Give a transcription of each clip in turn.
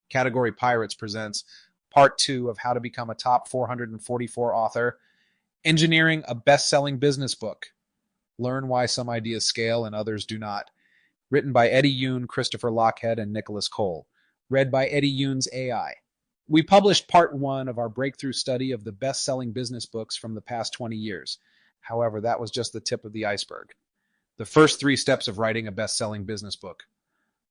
Category Pirates presents Part 2 of How to Become a Top 444 Author, Engineering a Best-Selling Business Book. Learn why some ideas scale and others do not. Written by Eddie Yoon, Christopher Lochhead, and Nicholas Cole. Read by Eddie Yoon's AI. We published Part 1 of our breakthrough study of the best-selling business books from the past 20 years. However, that was just the tip of the iceberg. The first 3 steps of writing a best-selling business book.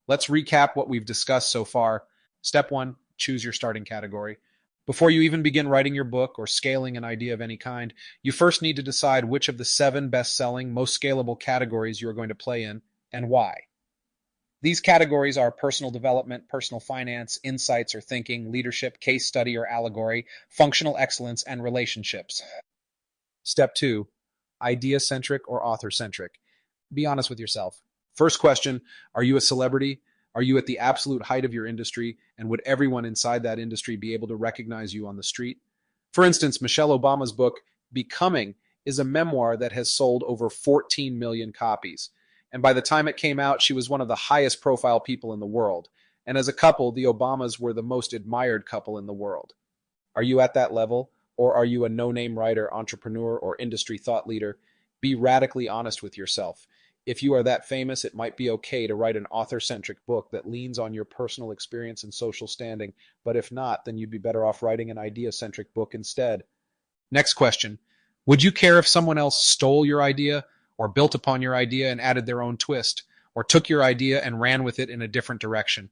Let's recap what we've discussed so far. Step 1, choose your starting category. Before you even begin writing your book or scaling an idea of any kind, you first need to decide which of the 7 best-selling, most scalable categories you are going to play in and why. These categories are personal development, personal finance, insights or thinking, leadership, case study or allegory, functional excellence, and relationships. Step 2, idea-centric or author-centric. Be honest with yourself. First question, are you a celebrity? Are you at the absolute height of your industry? And would everyone inside that industry be able to recognize you on the street? For instance, Michelle Obama's book, Becoming, is a memoir that has sold over 14 million copies. And by the time it came out, she was one of the highest profile people in the world. And as a couple, the Obamas were the most admired couple in the world. Are you at that level? Or are you a no-name writer, entrepreneur, or industry thought leader? Be radically honest with yourself. If you are that famous, it might be okay to write an author-centric book that leans on your personal experience and social standing, but if not, then you'd be better off writing an idea-centric book instead. Next question. Would you care if someone else stole your idea, or built upon your idea and added their own twist, or took your idea and ran with it in a different direction?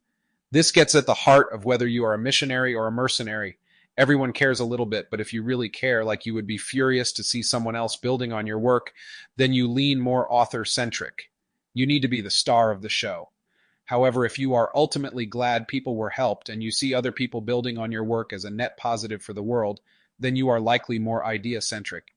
This gets at the heart of whether you are a missionary or a mercenary. Everyone cares a little bit, but if you really care, like you would be furious to see someone else building on your work, then you lean more author-centric. You need to be the star of the show. However, if you are ultimately glad people were helped and you see other people building on your work as a net positive for the world, then you are likely more idea-centric.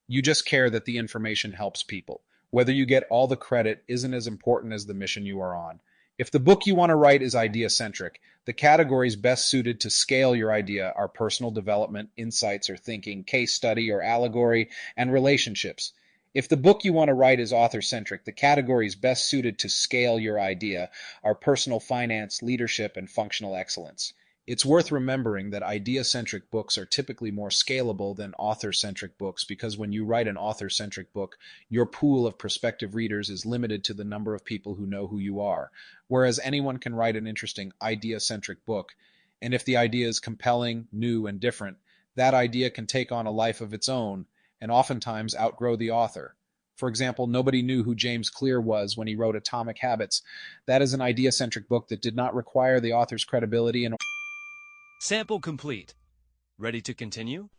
You just care that the information helps people. Whether you get all the credit isn't as important as the mission you are on. If the book you want to write is idea-centric, the categories best suited to scale your idea are personal development, insights or thinking, case study or allegory, and relationships. If the book you want to write is author-centric, the categories best suited to scale your idea are personal finance, leadership, and functional excellence. It's worth remembering that idea-centric books are typically more scalable than author-centric books because when you write an author-centric book, your pool of prospective readers is limited to the number of people who know who you are, whereas anyone can write an interesting idea-centric book, and if the idea is compelling, new, and different, that idea can take on a life of its own and oftentimes outgrow the author. For example, nobody knew who James Clear was when he wrote Atomic Habits. That is an idea-centric book that did not require the author's credibility and Sample complete. Ready to continue?